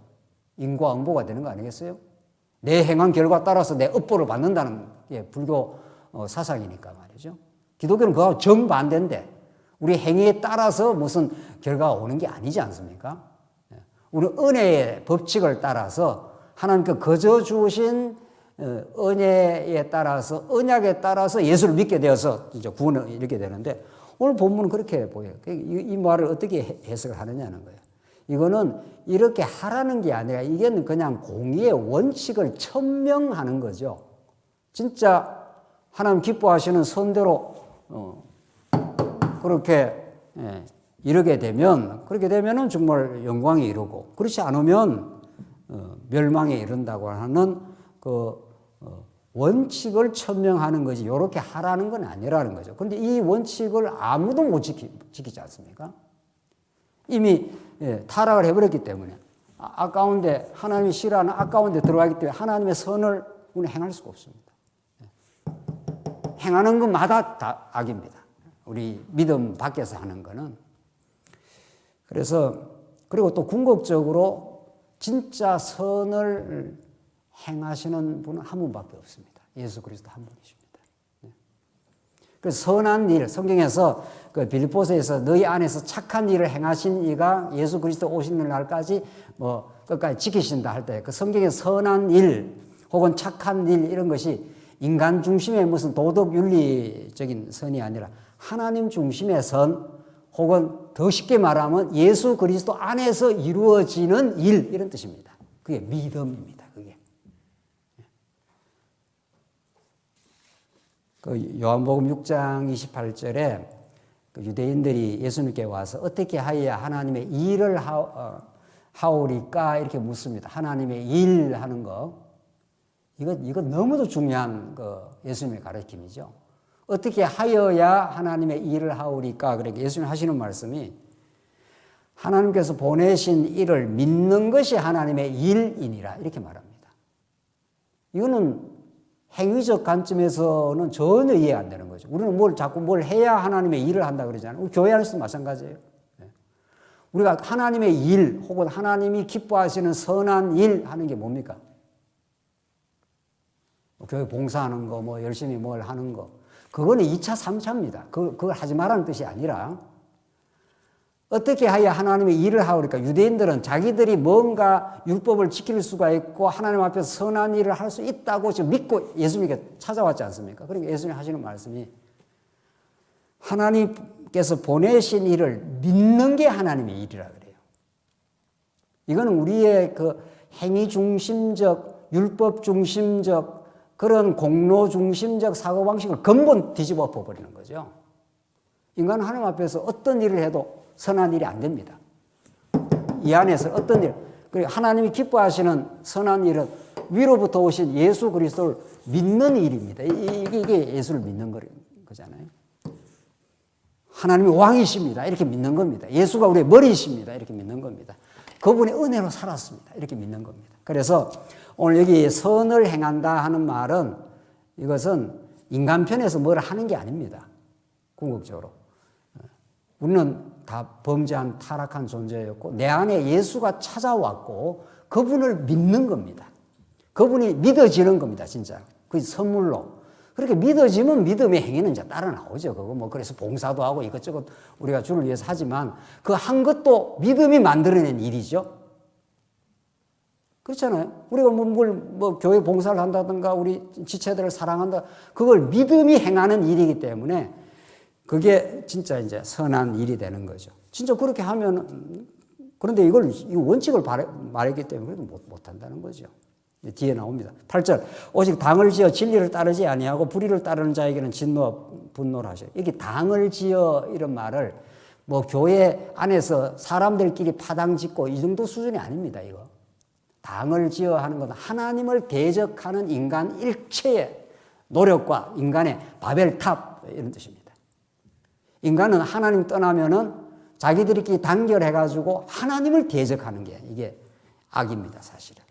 인과응보가 되는 거 아니겠어요? 내 행한 결과 따라서 내 업보를 받는다는 게 불교 사상이니까 말이죠. 기독교는 그거하고 정반대인데 우리 행위에 따라서 무슨 결과가 오는 게 아니지 않습니까? 우리 은혜의 법칙을 따라서 하나님께 거저 주신 은혜에 따라서 언약에 따라서 예수를 믿게 되어서 이제 구원을 이렇게 되는데 오늘 본문은 그렇게 보여요. 이 말을 어떻게 해석을 하느냐는 거예요. 이거는 이렇게 하라는 게 아니라 이게 그냥 공의의 원칙을 천명하는 거죠. 진짜 하나님 기뻐하시는 선대로 그렇게 이르게 되면 그렇게 되면은 정말 영광이 이루고 그렇지 않으면 멸망에 이른다고 하는 그 원칙을 천명하는 거지 이렇게 하라는 건 아니라는 거죠. 그런데 이 원칙을 아무도 못 지키지 않습니까? 이미 타락을 해버렸기 때문에 아까운데 하나님이 싫어하는 아까운데 들어가기 때문에 하나님의 선을 우리는 행할 수가 없습니다. 행하는 것마다 다 악입니다. 우리 믿음 밖에서 하는 거는. 그래서 그리고 또 궁극적으로 진짜 선을 행하시는 분은 한 분밖에 없습니다. 예수 그리스도 한 분이십니다. 그래서 선한 일, 성경에서 그 빌립보서에서 너희 안에서 착한 일을 행하신 이가 예수 그리스도 오시는 날까지 뭐 끝까지 지키신다 할 때 그 성경의 선한 일 혹은 착한 일 이런 것이 인간 중심의 무슨 도덕 윤리적인 선이 아니라 하나님 중심의 선 혹은 더 쉽게 말하면 예수 그리스도 안에서 이루어지는 일 이런 뜻입니다. 그게 믿음입니다. 그게. 그 요한복음 6장 28절에 그 유대인들이 예수님께 와서 어떻게 하여야 하나님의 일을 하오리까 이렇게 묻습니다. 하나님의 일 하는 거. 이거 너무도 중요한 그 예수님의 가르침이죠. 어떻게 하여야 하나님의 일을 하오리까? 그러니까 예수님 하시는 말씀이 하나님께서 보내신 일을 믿는 것이 하나님의 일이니라 이렇게 말합니다. 이거는 행위적 관점에서는 전혀 이해 안 되는 거죠. 우리는 자꾸 뭘 해야 하나님의 일을 한다 그러잖아요. 우리 교회 안에서도 마찬가지예요. 우리가 하나님의 일 혹은 하나님이 기뻐하시는 선한 일 하는 게 뭡니까? 교회 봉사하는 거, 뭐 열심히 뭘 하는 거. 그거는 2차, 3차입니다. 그걸 하지 말라는 뜻이 아니라 어떻게 하여 하나님의 일을 하오리까? 유대인들은 자기들이 뭔가 율법을 지킬 수가 있고 하나님 앞에서 선한 일을 할 수 있다고 지금 믿고 예수님께 찾아왔지 않습니까? 그러니까 예수님 하시는 말씀이 하나님께서 보내신 일을 믿는 게 하나님의 일이라 그래요. 이거는 우리의 그 행위 중심적, 율법 중심적 그런 공로 중심적 사고방식을 근본 뒤집어 엎어버리는 거죠. 인간은 하나님 앞에서 어떤 일을 해도 선한 일이 안 됩니다. 이 안에서 어떤 일, 그리고 하나님이 기뻐하시는 선한 일은 위로부터 오신 예수 그리스도를 믿는 일입니다. 이게 예수를 믿는 거잖아요. 하나님이 왕이십니다. 이렇게 믿는 겁니다. 예수가 우리의 머리이십니다. 이렇게 믿는 겁니다. 그분의 은혜로 살았습니다. 이렇게 믿는 겁니다. 그래서 오늘 여기 선을 행한다 하는 말은 이것은 인간 편에서 뭘 하는 게 아닙니다. 궁극적으로. 우리는 다 범죄한 타락한 존재였고 내 안에 예수가 찾아왔고 그분을 믿는 겁니다. 그분이 믿어지는 겁니다. 진짜. 그 선물로. 그렇게 믿어지면 믿음의 행위는 이제 따라 나오죠. 그거 뭐 그래서 봉사도 하고 이것저것 우리가 주를 위해서 하지만 그 한 것도 믿음이 만들어낸 일이죠. 그렇잖아요. 우리가 뭐 교회 봉사를 한다든가 우리 지체들을 사랑한다. 그걸 믿음이 행하는 일이기 때문에 그게 진짜 이제 선한 일이 되는 거죠. 진짜 그렇게 하면 그런데 이 원칙을 말했기 때문에 못 한다는 거죠. 뒤에 나옵니다. 8절. 오직 당을 지어 진리를 따르지 아니하고 불의를 따르는 자에게는 진노와 분노를 하셔요. 여기 당을 지어 이런 말을 뭐 교회 안에서 사람들끼리 파당 짓고 이 정도 수준이 아닙니다. 이거. 당을 지어 하는 것은 하나님을 대적하는 인간 일체의 노력과 인간의 바벨탑 이런 뜻입니다. 인간은 하나님 떠나면은 자기들끼리 단결해가지고 하나님을 대적하는 게 이게 악입니다, 사실은.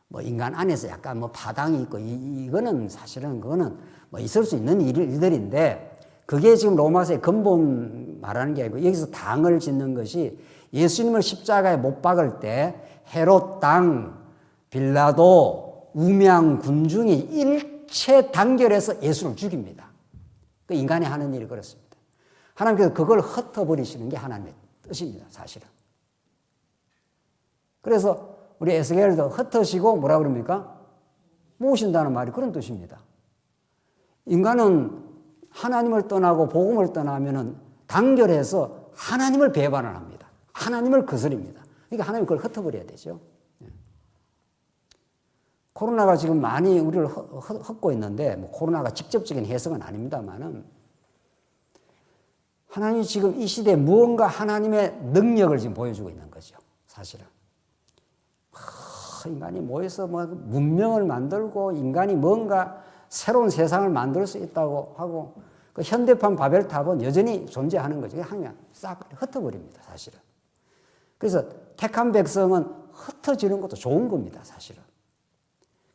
뭐 인간 안에서 약간 뭐 파당이 있고 이거는 사실은 그거는 뭐 있을 수 있는 일들인데 그게 지금 로마서의 근본 말하는 게 아니고 여기서 당을 짓는 것이 예수님을 십자가에 못 박을 때 헤롯 당, 빌라도, 우명 군중이 일체 단결해서 예수를 죽입니다. 그 인간이 하는 일이 그렇습니다. 하나님께서 그걸 흩어버리시는 게 하나님의 뜻입니다, 사실은. 그래서 우리 에스겔도 흩으시고 뭐라 그럽니까? 모으신다는 말이 그런 뜻입니다. 인간은 하나님을 떠나고 복음을 떠나면은 단결해서 하나님을 배반을 합니다. 하나님을 거스립니다. 그러니까 하나님이 그걸 흩어버려야 되죠. 코로나가 지금 많이 우리를 흩고 있는데 뭐 코로나가 직접적인 해석은 아닙니다만은 하나님이 지금 이 시대에 무언가 하나님의 능력을 지금 보여주고 있는 거죠. 사실은. 인간이 모여서 뭐 문명을 만들고 인간이 뭔가 새로운 세상을 만들 수 있다고 하고 그 현대판 바벨탑은 여전히 존재하는 거죠. 그냥 싹 흩어버립니다, 사실은. 그래서 택한 백성은 흩어지는 것도 좋은 겁니다, 사실은.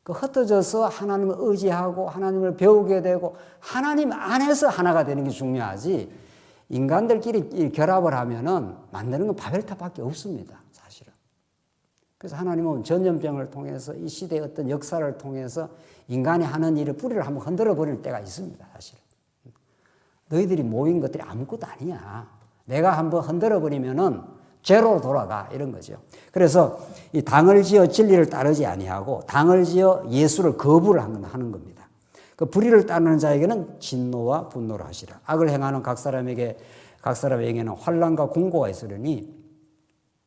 그 흩어져서 하나님을 의지하고 하나님을 배우게 되고 하나님 안에서 하나가 되는 게 중요하지 인간들끼리 결합을 하면은 만드는 건 바벨탑밖에 없습니다, 사실은. 그래서 하나님은 전염병을 통해서 이 시대의 어떤 역사를 통해서 인간이 하는 일을 뿌리를 한번 흔들어 버릴 때가 있습니다, 사실은. 너희들이 모인 것들이 아무것도 아니야. 내가 한번 흔들어 버리면은 제로로 돌아가 이런 거죠. 그래서 이 당을 지어 진리를 따르지 아니하고 당을 지어 예수를 거부를 하는 겁니다. 그 불의를 따르는 자에게는 진노와 분노를 하시라. 악을 행하는 각 사람에게는 환난과 공고가 있으려니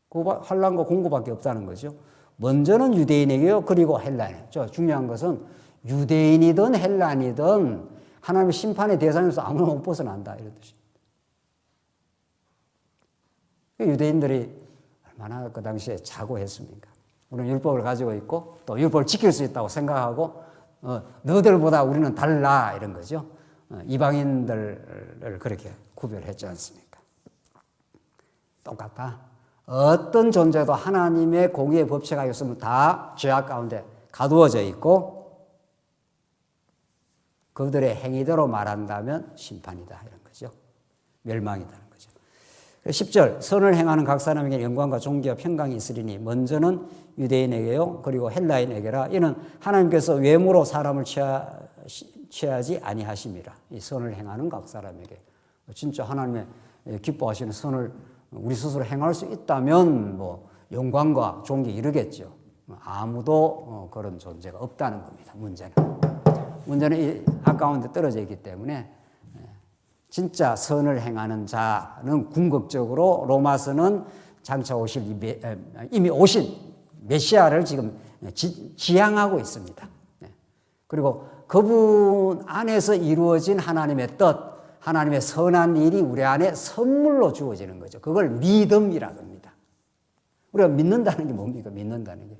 그 환난과 공고밖에 없다는 거죠. 먼저는 유대인에게요. 그리고 헬라인. 중요한 것은 유대인이든 헬라인이든 하나님의 심판의 대상에서 아무나 못 벗어난다 이런 뜻입니다. 유대인들이 얼마나 그 당시에 자고했습니까? 우리는 율법을 가지고 있고 또 율법을 지킬 수 있다고 생각하고 너희들보다 우리는 달라 이런 거죠. 이방인들을 그렇게 구별했지 않습니까? 똑같다. 어떤 존재도 하나님의 공의의 법칙이 있으면 다 죄악 가운데 가두어져 있고 그들의 행위대로 말한다면 심판이다 이런 거죠. 멸망이다는 거죠. 10절 선을 행하는 각 사람에게 영광과 존귀와 평강이 있으리니 먼저는 유대인에게요 그리고 헬라인에게라 이는 하나님께서 외모로 사람을 취하지 아니하심이라. 이 선을 행하는 각 사람에게 진짜 하나님의 기뻐하시는 선을 우리 스스로 행할 수 있다면 뭐 영광과 존귀 이르겠죠. 아무도 그런 존재가 없다는 겁니다. 문제는 이 가까운 데 떨어져 있기 때문에 진짜 선을 행하는 자는 궁극적으로 로마서는 장차 이미 오신 메시아를 지금 지향하고 있습니다. 그리고 그분 안에서 이루어진 하나님의 뜻, 하나님의 선한 일이 우리 안에 선물로 주어지는 거죠. 그걸 믿음이라고 합니다. 우리가 믿는다는 게 뭡니까? 믿는다는 게.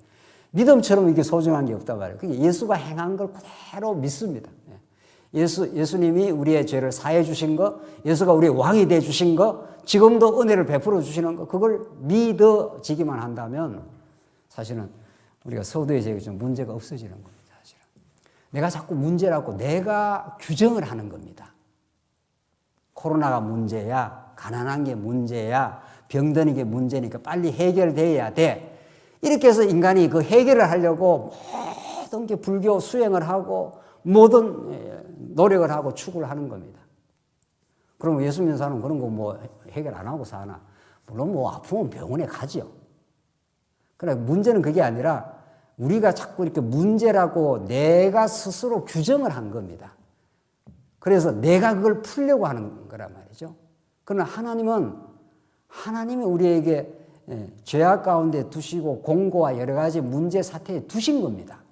믿음처럼 이게 소중한 게 없단 말이에요. 그게 예수가 행한 걸 그대로 믿습니다. 예수님이 우리의 죄를 사해 주신 거, 예수가 우리의 왕이 돼 주신 거, 지금도 은혜를 베풀어 주시는 거, 그걸 믿어지기만 한다면 사실은 우리가 서두에 제기 좀 문제가 없어지는 겁니다. 사실은. 내가 자꾸 문제라고 내가 규정을 하는 겁니다. 코로나가 문제야, 가난한 게 문제야, 병드는 게 문제니까 빨리 해결돼야 돼. 이렇게 해서 인간이 그 해결을 하려고 모든 게 불교 수행을 하고 모든 노력을 하고 추구를 하는 겁니다. 그럼 예수 믿는 사람은 그런 거 뭐 해결 안 하고 사나? 물론 뭐 아프면 병원에 가죠. 그러나 문제는 그게 아니라 우리가 자꾸 이렇게 문제라고 내가 스스로 규정을 한 겁니다. 그래서 내가 그걸 풀려고 하는 거란 말이죠. 그러나 하나님이 우리에게 죄악 가운데 두시고 공고와 여러 가지 문제 사태에 두신 겁니다.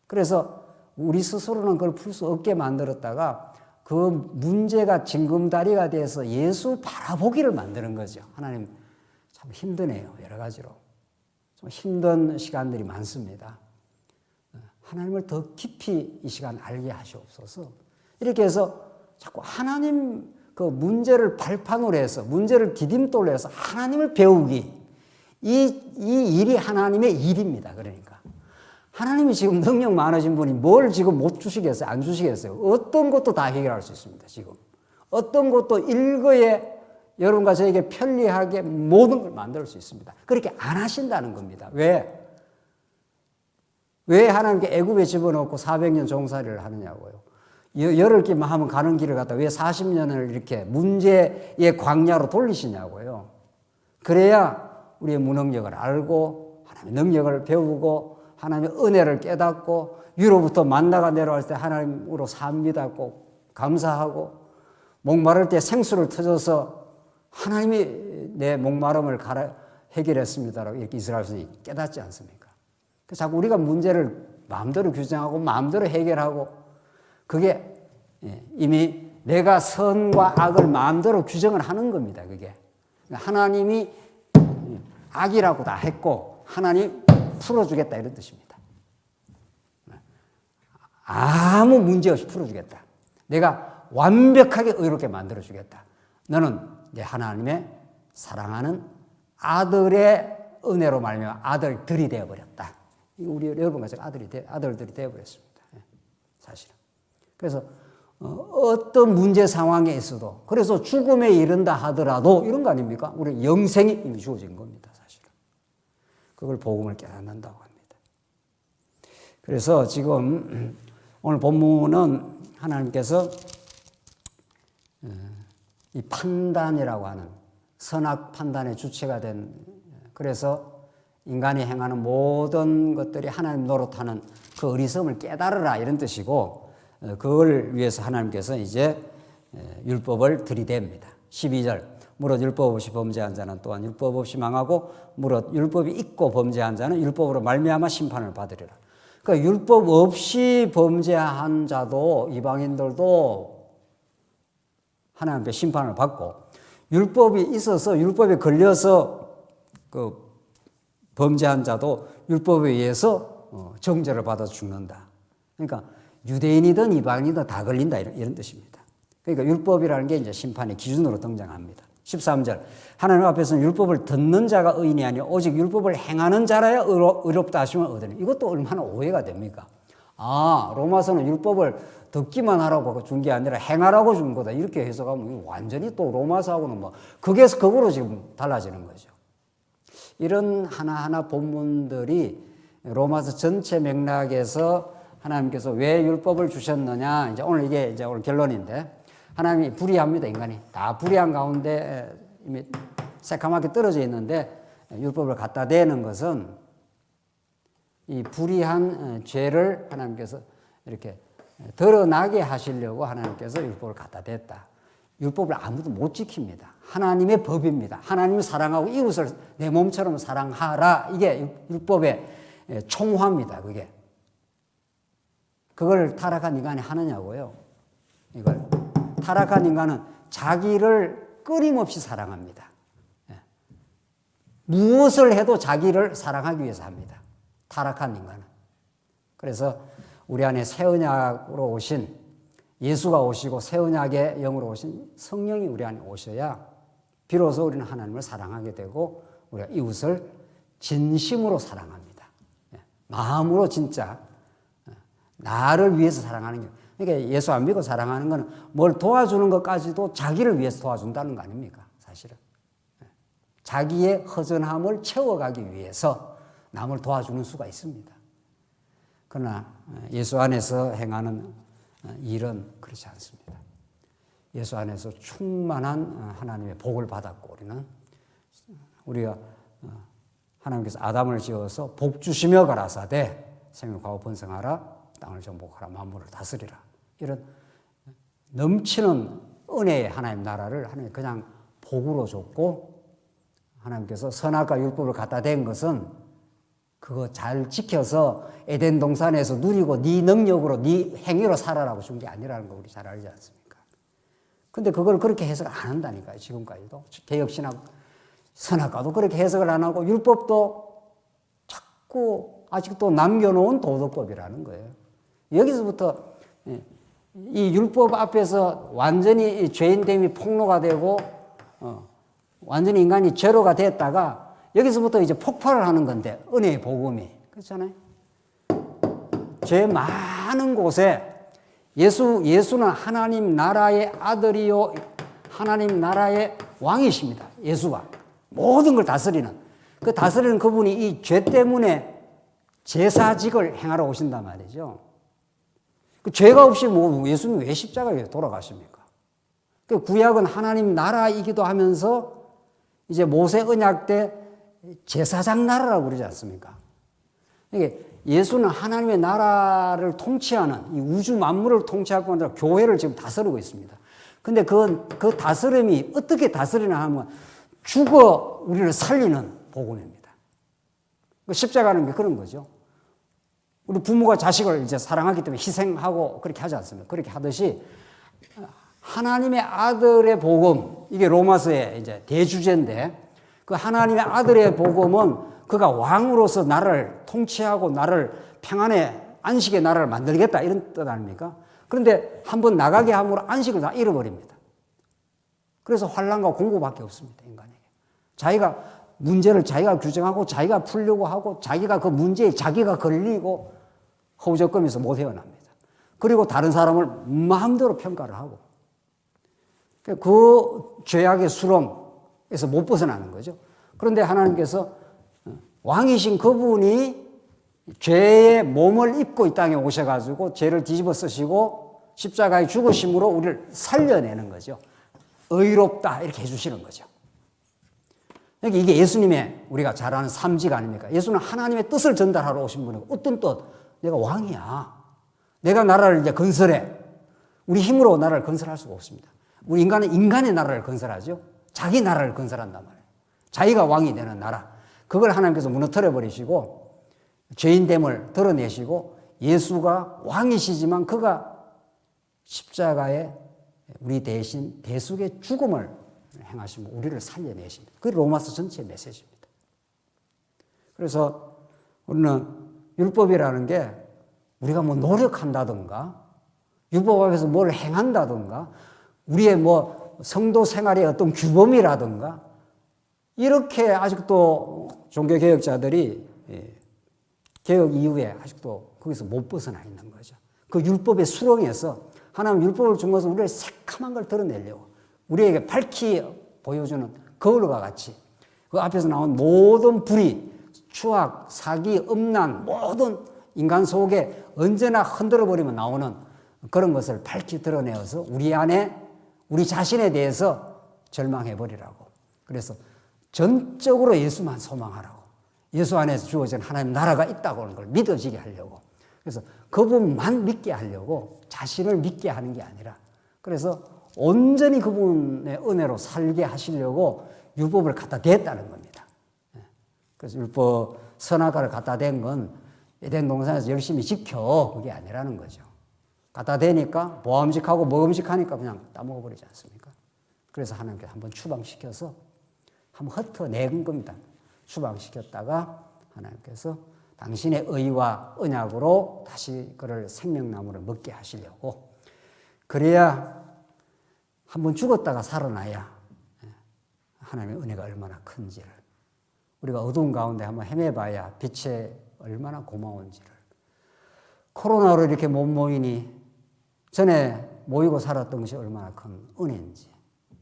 그래서 우리 스스로는 그걸 풀 수 없게 만들었다가 그 문제가 징검다리가 돼서 예수 바라보기를 만드는 거죠. 하나님 참 힘드네요. 여러 가지로. 좀 힘든 시간들이 많습니다. 하나님을 더 깊이 이 시간 알게 하시옵소서. 이렇게 해서 자꾸 하나님 그 문제를 발판으로 해서 문제를 디딤돌로 해서 하나님을 배우기. 이 일이 하나님의 일입니다. 그러니까. 하나님이 지금 능력 많으신 분이 뭘 지금 못 주시겠어요? 안 주시겠어요? 어떤 것도 다 해결할 수 있습니다. 지금. 어떤 것도 일거에 여러분과 저에게 편리하게 모든 걸 만들 수 있습니다. 그렇게 안 하신다는 겁니다. 왜? 왜 하나님께 애굽에 집어넣고 400년 종살이를 하느냐고요. 열흘 기만 하면 가는 길을 갖다 왜 40년을 이렇게 문제의 광야로 돌리시냐고요. 그래야 우리의 무능력을 알고 하나님의 능력을 배우고 하나님의 은혜를 깨닫고 위로부터 만나가 내려올 때 하나님으로 삽니다. 꼭 감사하고 목마를 때 생수를 터져서 하나님이 내 목마름을 해결했습니다라고 이렇게 이스라엘이 깨닫지 않습니까? 그래서 자꾸 우리가 문제를 마음대로 규정하고 마음대로 해결하고 그게 이미 내가 선과 악을 마음대로 규정을 하는 겁니다. 그게 하나님이 악이라고 다 했고 하나님 풀어주겠다 이런 뜻입니다. 아무 문제 없이 풀어주겠다. 내가 완벽하게 의롭게 만들어주겠다. 너는 내 하나님의 사랑하는 아들의 은혜로 말미암아 아들들이 되어버렸다. 우리 여러분 같이 아들들이 되어버렸습니다. 사실은. 그래서 어떤 문제 상황에 있어도 그래서 죽음에 이른다 하더라도 이런 거 아닙니까? 우리 영생이 이미 주어진 겁니다. 사실은. 그걸 복음을 깨닫는다고 합니다. 그래서 지금 오늘 본문은 하나님께서 이 판단이라고 하는 선악 판단의 주체가 된 그래서 인간이 행하는 모든 것들이 하나님 노릇하는 그 어리석음을 깨달으라 이런 뜻이고 그걸 위해서 하나님께서 이제 율법을 들이댑니다. 12절 무릇 율법 없이 범죄한 자는 또한 율법 없이 망하고 무릇 율법이 있고 범죄한 자는 율법으로 말미암아 심판을 받으리라. 그러니까 율법 없이 범죄한 자도 이방인들도 하나님 앞에 심판을 받고 율법이 있어서 율법에 걸려서 그 범죄한 자도 율법에 의해서 정죄를 받아 죽는다. 그러니까 유대인이든 이방인이든 다 걸린다 이런 뜻입니다. 그러니까 율법이라는 게 이제 심판의 기준으로 등장합니다. 13절 하나님 앞에서는 율법을 듣는 자가 의인이 아니요 오직 율법을 행하는 자라야 의롭다 하시면 얻으니 이것도 얼마나 오해가 됩니까? 아 로마서는 율법을 듣기만 하라고 준 게 아니라 행하라고 준 거다 이렇게 해석하면 완전히 또 로마서하고는 뭐 극으로 지금 달라지는 거죠. 이런 하나하나 본문들이 로마서 전체 맥락에서 하나님께서 왜 율법을 주셨느냐 이제 오늘 이게 이제 오늘 결론인데 하나님이 불의합니다. 인간이 다 불의한 가운데 이미 새카맣게 떨어져 있는데 율법을 갖다 대는 것은 이 불의한 죄를 하나님께서 이렇게 드러나게 하시려고 하나님께서 율법을 갖다 댔다. 율법을 아무도 못 지킵니다. 하나님의 법입니다. 하나님을 사랑하고 이웃을 내 몸처럼 사랑하라. 이게 율법의 총화입니다. 그걸 타락한 인간이 하느냐고요. 이걸 타락한 인간은 자기를 끊임없이 사랑합니다. 무엇을 해도 자기를 사랑하기 위해서 합니다. 타락한 인간은. 그래서 우리 안에 새 언약으로 오신 예수가 오시고 새 언약의 영으로 오신 성령이 우리 안에 오셔야 비로소 우리는 하나님을 사랑하게 되고 우리가 이웃을 진심으로 사랑합니다. 마음으로 진짜 나를 위해서 사랑하는 게 그러니까 예수 안 믿고 사랑하는 건 뭘 도와주는 것까지도 자기를 위해서 도와준다는 거 아닙니까? 사실은. 자기의 허전함을 채워가기 위해서 남을 도와주는 수가 있습니다. 그러나 예수 안에서 행하는 일은 그렇지 않습니다. 예수 안에서 충만한 하나님의 복을 받았고 우리가 하나님께서 아담을 지어서 복 주시며 가라사대 생육하고 번성하라 땅을 정복하라 만물을 다스리라 이런 넘치는 은혜의 하나님 나라를 하나님 그냥 복으로 줬고 하나님께서 선악과 율법을 갖다 댄 것은 그거 잘 지켜서 에덴 동산에서 누리고 네 능력으로 네 행위로 살아라고 준 게 아니라는 거 우리 잘 알지 않습니까? 근데 그걸 그렇게 해석을 안 한다니까요. 지금까지도. 개혁신학 선악과도 그렇게 해석을 안 하고 율법도 자꾸 아직도 남겨놓은 도덕법이라는 거예요. 여기서부터 이 율법 앞에서 완전히 죄인됨이 폭로가 되고 완전히 인간이 죄로가 됐다가 여기서부터 이제 폭발을 하는 건데 은혜의 복음이 그렇잖아요. 죄 많은 곳에 예수는 하나님 나라의 아들이요 하나님 나라의 왕이십니다. 예수가 모든 걸 다스리는 그 다스리는 그분이 이 죄 때문에 제사직을 행하러 오신단 말이죠. 그 죄가 없이 뭐 예수님 왜 십자가에 돌아가십니까? 그 구약은 하나님 나라이기도 하면서 이제 모세 언약 때 제사장 나라라고 그러지 않습니까? 이게 예수는 하나님의 나라를 통치하는 이 우주 만물을 통치할 뿐 아니라 교회를 지금 다스리고 있습니다. 근데 그 다스림이 어떻게 다스리나 하면 죽어 우리를 살리는 복음입니다. 십자가는 게 그런 거죠. 우리 부모가 자식을 이제 사랑하기 때문에 희생하고 그렇게 하지 않습니까? 그렇게 하듯이 하나님의 아들의 복음, 이게 로마서의 이제 대주제인데 그 하나님의 아들의 복음은 그가 왕으로서 나라를 통치하고 나를 평안의 안식의 나라를 만들겠다 이런 뜻 아닙니까? 그런데 한번 나가게 함으로 안식을 다 잃어버립니다. 그래서 환난과 공고밖에 없습니다. 인간에게. 자기가 문제를 자기가 규정하고 자기가 풀려고 하고 자기가 그 문제에 자기가 걸리고 허우적거리면서 못 헤어납니다. 그리고 다른 사람을 마음대로 평가를 하고 그 죄악의 수렁에서 못 벗어나는 거죠. 그런데 하나님께서 왕이신 그분이 죄의 몸을 입고 이 땅에 오셔가지고 죄를 뒤집어 쓰시고 십자가에 죽으심으로 우리를 살려내는 거죠. 의롭다 이렇게 해주시는 거죠. 그러니까 이게 예수님의 우리가 잘 아는 삼직 아닙니까? 예수는 하나님의 뜻을 전달하러 오신 분이고 어떤 뜻? 내가 왕이야. 내가 나라를 이제 건설해. 우리 힘으로 나라를 건설할 수가 없습니다. 우리 인간은 인간의 나라를 건설하죠. 자기 나라를 건설한단 말이에요. 자기가 왕이 되는 나라. 그걸 하나님께서 무너뜨려 버리시고 죄인됨을 드러내시고 예수가 왕이시지만 그가 십자가에 우리 대신 대속의 죽음을 행하시고 우리를 살려내십니다. 그게 로마서 전체의 메시지입니다. 그래서 우리는 율법이라는 게 우리가 뭐 노력한다든가 율법 앞에서 뭘 행한다든가 우리의 뭐 성도 생활의 어떤 규범이라든가 이렇게 아직도 종교개혁자들이 개혁 이후에 아직도 거기서 못 벗어나 있는 거죠. 그 율법의 수렁에서 하나님 율법을 준 것은 우리의 새카만 걸 드러내려고 우리에게 밝히 보여주는 거울과 같이 그 앞에서 나온 모든 불의, 추악, 사기, 음란 모든 인간 속에 언제나 흔들어버리면 나오는 그런 것을 밝히 드러내어서 우리 안에 우리 자신에 대해서 절망해버리라고. 그래서 전적으로 예수만 소망하라고. 예수 안에서 주어진 하나님 나라가 있다고 하는 걸 믿어지게 하려고. 그래서 그분만 믿게 하려고 자신을 믿게 하는 게 아니라 그래서 온전히 그분의 은혜로 살게 하시려고 율법을 갖다 댔다는 겁니다. 그래서 율법 선악과를 갖다 댄 건 에덴 동산에서 열심히 지켜 그게 아니라는 거죠. 갖다 대니까 보암직하고 먹음직하니까 그냥 따먹어버리지 않습니까? 그래서 하나님께서 한번 추방시켜서 한번 흩어낸 겁니다. 추방시켰다가 하나님께서 당신의 의와 언약으로 다시 그를 생명나무를 먹게 하시려고 그래야 한번 죽었다가 살아나야 하나님의 은혜가 얼마나 큰지를 우리가 어두운 가운데 한번 헤매봐야 빛의 얼마나 고마운지를 코로나로 이렇게 못 모이니 전에 모이고 살았던 것이 얼마나 큰 은혜인지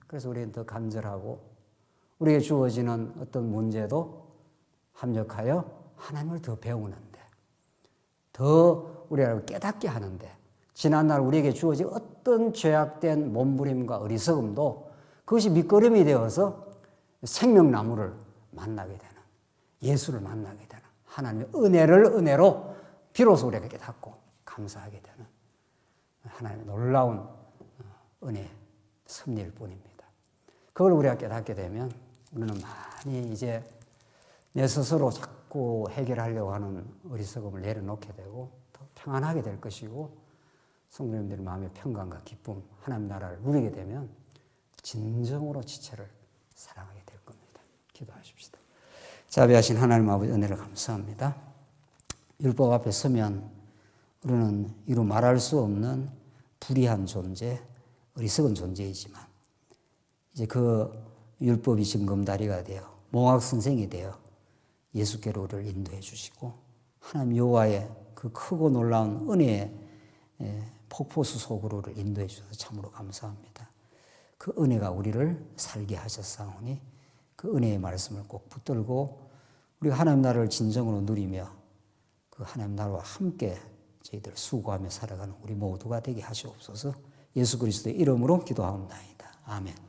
그래서 우리는 더 간절하고 우리에게 주어지는 어떤 문제도 합력하여 하나님을 더 배우는데 더 우리가 깨닫게 하는데 지난날 우리에게 주어진 어떤 죄악된 몸부림과 어리석음도 그것이 밑거름이 되어서 생명나무를 만나게 되는 예수를 만나게 되는 하나님의 은혜를 은혜로 비로소 우리가 깨닫고 감사하게 되는 하나님의 놀라운 은혜의 섭리일 뿐입니다. 그걸 우리가 깨닫게 되면 우리는 많이 이제 내 스스로 자꾸 해결하려고 하는 어리석음을 내려놓게 되고 더 평안하게 될 것이고 성도님들의 마음의 평강과 기쁨, 하나님 나라를 누리게 되면 진정으로 지체를 사랑하게 될 겁니다. 기도하십시다. 자비하신 하나님 아버지 은혜를 감사합니다. 율법 앞에 서면 우리는 이루 말할 수 없는 불의한 존재, 어리석은 존재이지만 이제 그 율법이 징검다리가 되어 몽학 선생이 되어 예수께로 우리를 인도해 주시고 하나님 여호와의 그 크고 놀라운 은혜의 폭포수 속으로 우리를 인도해 주셔서 참으로 감사합니다. 그 은혜가 우리를 살게 하셨사오니 그 은혜의 말씀을 꼭 붙들고 우리가 하나님 나라를 진정으로 누리며 그 하나님 나라와 함께 저희들 수고하며 살아가는 우리 모두가 되게 하시옵소서. 예수 그리스도의 이름으로 기도하옵나이다. 아멘.